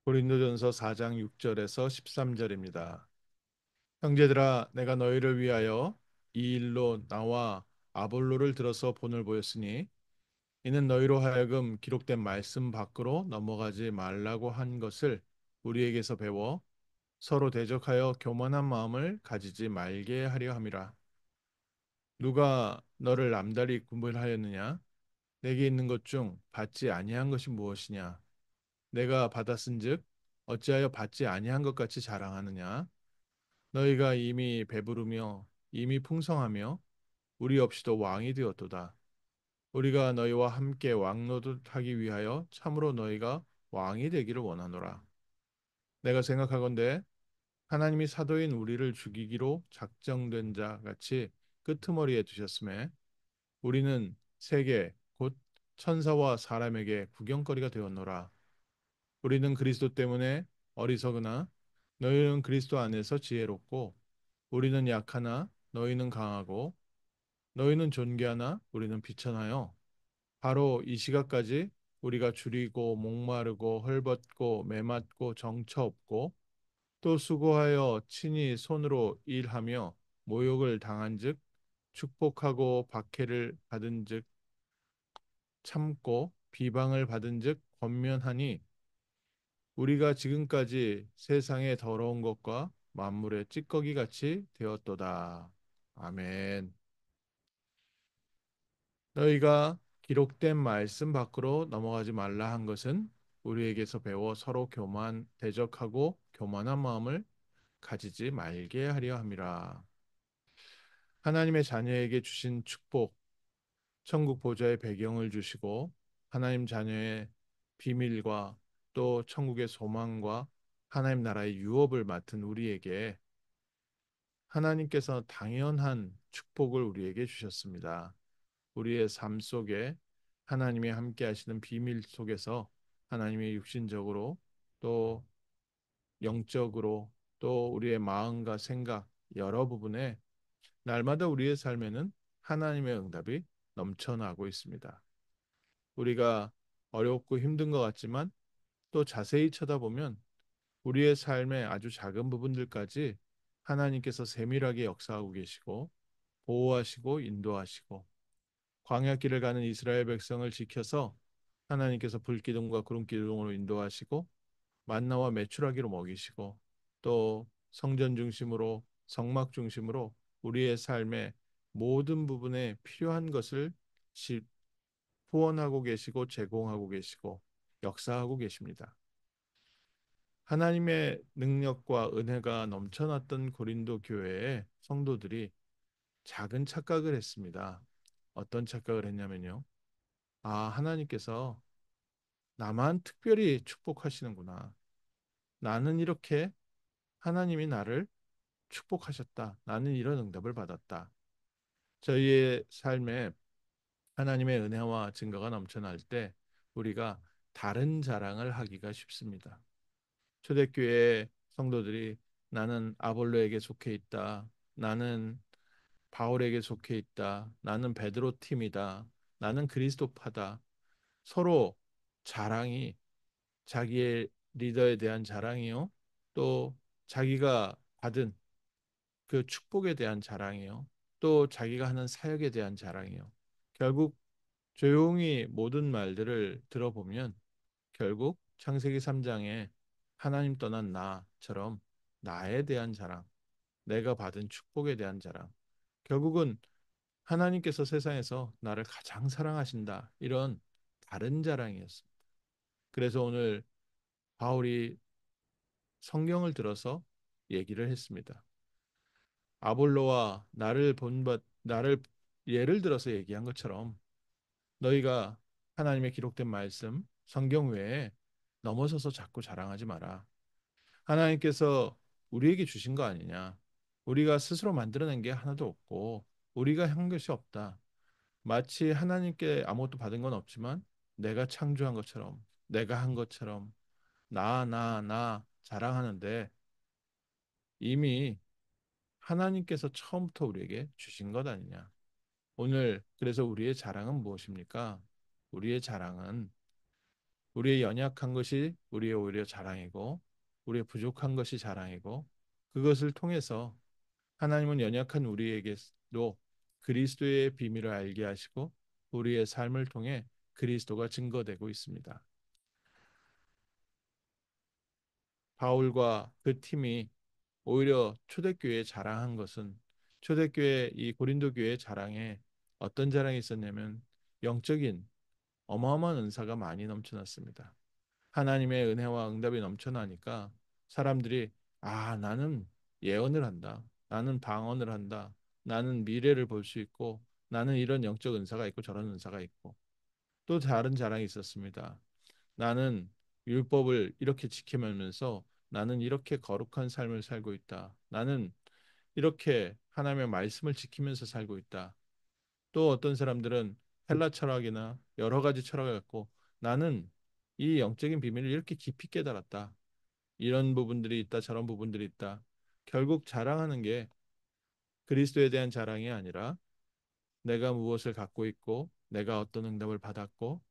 고린도전서 4장 6절에서 13절입니다. 형제들아, 내가 너희를 위하여 이 일로 나와 아볼로를 들어서 본을 보였으니 이는 너희로 하여금 기록된 말씀 밖으로 넘어가지 말라고 한 것을 우리에게서 배워 서로 대적하여 교만한 마음을 가지지 말게 하려 함이라. 누가 너를 남다리 구분하였느냐? 내게 있는 것 중 받지 아니한 것이 무엇이냐? 내가 받았은즉 어찌하여 받지 아니한 것 같이 자랑하느냐? 너희가 이미 배부르며 이미 풍성하며 우리 없이도 왕이 되었도다. 우리가 너희와 함께 왕노릇하기 위하여 참으로 너희가 왕이 되기를 원하노라. 내가 생각하건대 하나님이 사도인 우리를 죽이기로 작정된 자 같이 끄트머리에 두셨음에 우리는 세계 곧 천사와 사람에게 구경거리가 되었노라. 우리는 그리스도 때문에 어리석으나 너희는 그리스도 안에서 지혜롭고 우리는 약하나 너희는 강하고 너희는 존귀하나 우리는 비천하여 바로 이 시각까지 우리가 줄이고 목마르고 헐벗고 매맞고 정처 없고 또 수고하여 친히 손으로 일하며 모욕을 당한즉 축복하고 박해를 받은즉 참고 비방을 받은즉 권면하니 우리가 지금까지 세상의 더러운 것과 만물의 찌꺼기 같이 되었도다. 아멘. 너희가 기록된 말씀 밖으로 넘어가지 말라 한 것은 우리에게서 배워 서로 대적하고 교만한 마음을 가지지 말게 하려 함이라. 하나님의 자녀에게 주신 축복, 천국 보좌의 배경을 주시고 하나님 자녀의 비밀과 또 천국의 소망과 하나님 나라의 유업을 맡은 우리에게 하나님께서 당연한 축복을 우리에게 주셨습니다. 우리의 삶 속에 하나님이 함께 하시는 비밀 속에서 하나님의 육신적으로 또 영적으로 또 우리의 마음과 생각 여러 부분에 날마다 우리의 삶에는 하나님의 응답이 넘쳐나고 있습니다. 우리가 어렵고 힘든 것 같지만 또 자세히 쳐다보면 우리의 삶의 아주 작은 부분들까지 하나님께서 세밀하게 역사하고 계시고 보호하시고 인도하시고 광야길을 가는 이스라엘 백성을 지켜서 하나님께서 불기둥과 구름기둥으로 인도하시고 만나와 메추라기로 먹이시고 또 성전 중심으로 성막 중심으로 우리의 삶의 모든 부분에 필요한 것을 후원하고 계시고 제공하고 계시고 역사하고 계십니다. 하나님의 능력과 은혜가 넘쳐났던 고린도 교회의 성도들이 작은 착각을 했습니다. 어떤 착각을 했냐면요. 아, 하나님께서 나만 특별히 축복하시는구나. 나는 이렇게 하나님이 나를 축복하셨다. 나는 이런 응답을 받았다. 저희의 삶에 하나님의 은혜와 증거가 넘쳐날 때 우리가 다른 자랑을 하기가 쉽습니다. 초대교회 성도들이 나는 아볼로에게 속해 있다. 나는 바울에게 속해 있다. 나는 베드로 팀이다. 나는 그리스도파다. 서로 자랑이 자기의 리더에 대한 자랑이요. 또 자기가 받은 그 축복에 대한 자랑이요. 또 자기가 하는 사역에 대한 자랑이요. 결국 조용히 모든 말들을 들어보면 결국 창세기 3장에 하나님 떠난 나처럼 나에 대한 자랑, 내가 받은 축복에 대한 자랑. 결국은 하나님께서 세상에서 나를 가장 사랑하신다. 이런 다른 자랑이었습니다. 그래서 오늘 바울이 성경을 들어서 얘기를 했습니다. 아볼로와 나를 예를 들어서 얘기한 것처럼 너희가 하나님의 기록된 말씀 성경 외에 넘어서서 자꾸 자랑하지 마라. 하나님께서 우리에게 주신 거 아니냐? 우리가 스스로 만들어낸 게 하나도 없고 우리가 한 것이 없다. 마치 하나님께 아무것도 받은 건 없지만 내가 창조한 것처럼 내가 한 것처럼 나 자랑하는데 이미 하나님께서 처음부터 우리에게 주신 것 아니냐. 오늘 그래서 우리의 자랑은 무엇입니까? 우리의 자랑은 우리의 연약한 것이 우리의 오히려 자랑이고 우리의 부족한 것이 자랑이고 그것을 통해서 하나님은 연약한 우리에게도 그리스도의 비밀을 알게 하시고 우리의 삶을 통해 그리스도가 증거되고 있습니다. 바울과 그 팀이 오히려 초대교회에 자랑한 것은 초대교회 이 고린도 교회의 자랑에 어떤 자랑이 있었냐면 영적인 어마어마한 은사가 많이 넘쳐났습니다. 하나님의 은혜와 응답이 넘쳐나니까 사람들이 나는 예언을 한다. 나는 방언을 한다. 나는 미래를 볼 수 있고 나는 이런 영적 은사가 있고 저런 은사가 있고 또 다른 자랑이 있었습니다. 나는 율법을 이렇게 지키면서 나는 이렇게 거룩한 삶을 살고 있다. 나는 이렇게 하나님의 말씀을 지키면서 살고 있다. 또 어떤 사람들은 헬라 철학이나 여러 가지 철학을 갖고 나는 이 영적인 비밀을 이렇게 깊이 깨달았다. 이런 부분들이 있다. 저런 부분들이 있다. 결국 자랑하는 게 그리스도에 대한 자랑이 아니라 내가 무엇을 갖고 있고 내가 어떤 응답을 받았고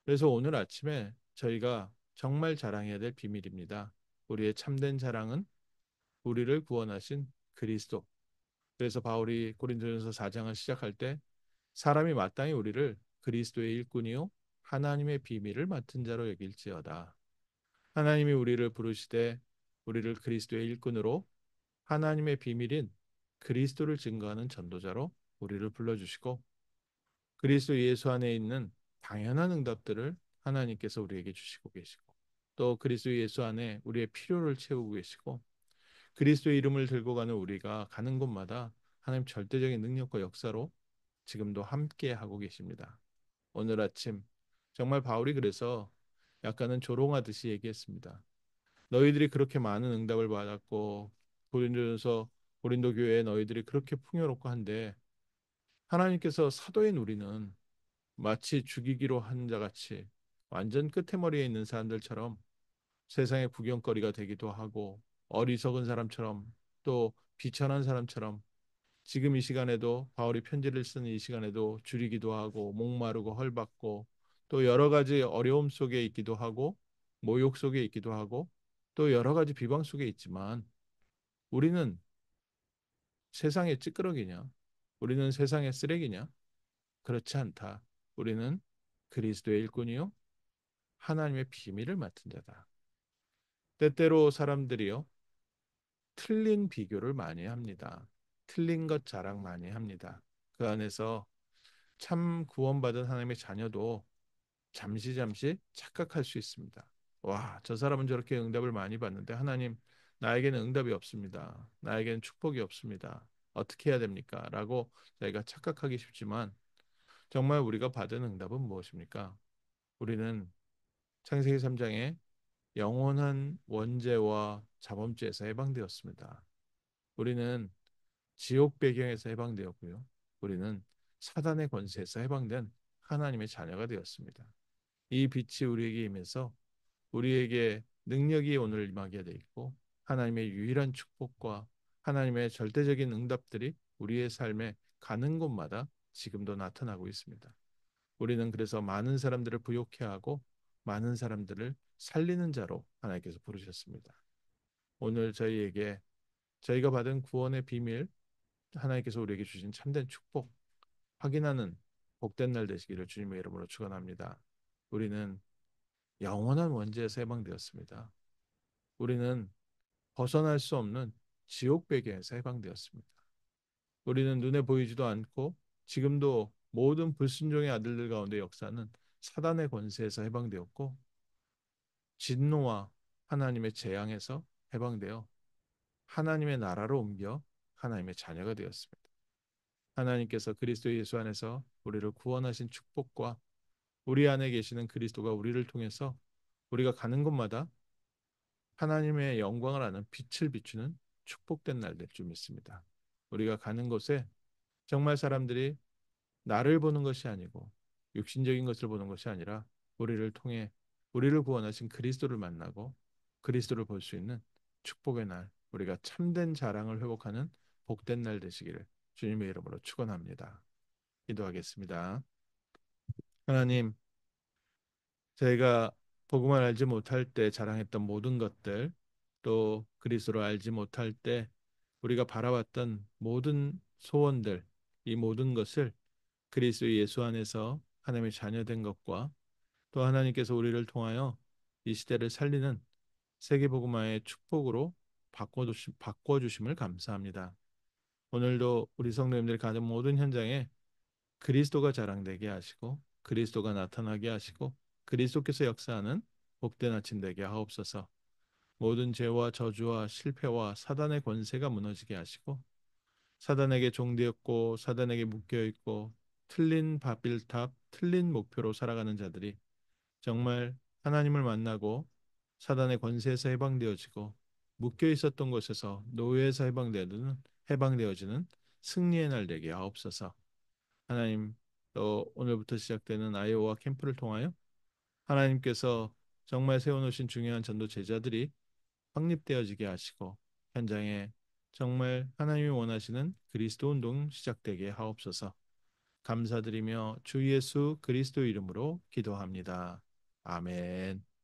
그래서 오늘 아침에 저희가 정말 자랑해야 될 비밀입니다. 우리의 참된 자랑은 우리를 구원하신 그리스도. 그래서 바울이 고린도전서 4장을 시작할 때 사람이 마땅히 우리를 그리스도의 일꾼이요 하나님의 비밀을 맡은 자로 여길지어다. 하나님이 우리를 부르시되 우리를 그리스도의 일꾼으로 하나님의 비밀인 그리스도를 증거하는 전도자로 우리를 불러주시고 그리스도 예수 안에 있는 당연한 응답들을 하나님께서 우리에게 주시고 계시고 또 그리스도 예수 안에 우리의 필요를 채우고 계시고 그리스도의 이름을 들고 가는 우리가 가는 곳마다 하나님 절대적인 능력과 역사로 지금도 함께 하고 계십니다. 오늘 아침 정말 바울이 그래서 약간은 조롱하듯이 얘기했습니다. 너희들이 그렇게 많은 응답을 받았고 고린도전서 고린도 교회에 너희들이 그렇게 풍요롭고 한데 하나님께서 사도인 우리는 마치 죽이기로 한 자같이 완전 끄트머리에 있는 사람들처럼 세상의 구경거리가 되기도 하고 어리석은 사람처럼 또 비천한 사람처럼 지금 이 시간에도 바울이 편지를 쓰는 이 시간에도 줄이기도 하고 목마르고 헐받고 또 여러 가지 어려움 속에 있기도 하고 모욕 속에 있기도 하고 또 여러 가지 비방 속에 있지만 우리는 세상의 찌끄러기냐? 우리는 세상의 쓰레기냐? 그렇지 않다. 우리는 그리스도의 일꾼이요 하나님의 비밀을 맡은 자다. 때때로 사람들이요 틀린 비교를 많이 합니다. 틀린 것 자랑 많이 합니다. 그 안에서 참 구원받은 하나님의 자녀도 잠시 착각할 수 있습니다. 와, 저 사람은 저렇게 응답을 많이 받는데 하나님 나에게는 응답이 없습니다. 나에게는 축복이 없습니다. 어떻게 해야 됩니까? 라고 저희가 착각하기 쉽지만 정말 우리가 받은 응답은 무엇입니까? 우리는 창세기 3장에 영원한 원죄와 자범죄에서 해방되었습니다. 우리는 지옥 배경에서 해방되었고요. 우리는 사단의 권세에서 해방된 하나님의 자녀가 되었습니다. 이 빛이 우리에게 임해서 우리에게 능력이 오늘 임하게 돼 있고 하나님의 유일한 축복과 하나님의 절대적인 응답들이 우리의 삶에 가는 곳마다 지금도 나타나고 있습니다. 우리는 그래서 많은 사람들을 부욕해 하고 많은 사람들을 살리는 자로 하나님께서 부르셨습니다. 오늘 저희에게 저희가 받은 구원의 비밀, 하나님께서 우리에게 주신 참된 축복 확인하는 복된 날 되시기를 주님의 이름으로 축원합니다. 우리는 영원한 원죄에서 해방되었습니다. 우리는 벗어날 수 없는 지옥 배경에서 해방되었습니다. 우리는 눈에 보이지도 않고 지금도 모든 불순종의 아들들 가운데 역사는 사단의 권세에서 해방되었고 진노와 하나님의 재앙에서 해방되어 하나님의 나라로 옮겨 하나님의 자녀가 되었습니다. 하나님께서 그리스도 예수 안에서 우리를 구원하신 축복과 우리 안에 계시는 그리스도가 우리를 통해서 우리가 가는 곳마다 하나님의 영광을 아는 빛을 비추는 축복된 날 될 줄 믿습니다. 우리가 가는 곳에 정말 사람들이 나를 보는 것이 아니고 육신적인 것을 보는 것이 아니라 우리를 통해 우리를 구원하신 그리스도를 만나고 그리스도를 볼 수 있는 축복의 날, 우리가 참된 자랑을 회복하는 복된 날 되시기를 주님의 이름으로 축원합니다. 기도하겠습니다. 하나님, 저희가 복음을 알지 못할 때 자랑했던 모든 것들, 또 그리스도를 알지 못할 때 우리가 바라봤던 모든 소원들, 이 모든 것을 그리스도 예수 안에서 하나님의 자녀된 것과 또 하나님께서 우리를 통하여 이 시대를 살리는 세계복음화의 축복으로 바꿔주심을 감사합니다. 오늘도 우리 성도님들이 가진 모든 현장에 그리스도가 자랑되게 하시고 그리스도가 나타나게 하시고 그리스도께서 역사하는 복된 아침 되게 하옵소서. 모든 죄와 저주와 실패와 사단의 권세가 무너지게 하시고 사단에게 종되었고 사단에게 묶여 있고 틀린 바빌탑, 틀린 목표로 살아가는 자들이 정말 하나님을 만나고 사단의 권세에서 해방되어지고 묶여 있었던 곳에서 노예에서 해방되어지는 승리의 날 되게 하옵소서. 하나님, 또 오늘부터 시작되는 아이오와 캠프를 통하여 하나님께서 정말 세워놓으신 중요한 전도 제자들이 확립되어지게 하시고 현장에 정말 하나님이 원하시는 그리스도 운동 시작되게 하옵소서. 감사드리며 주 예수 그리스도 이름으로 기도합니다. 아멘.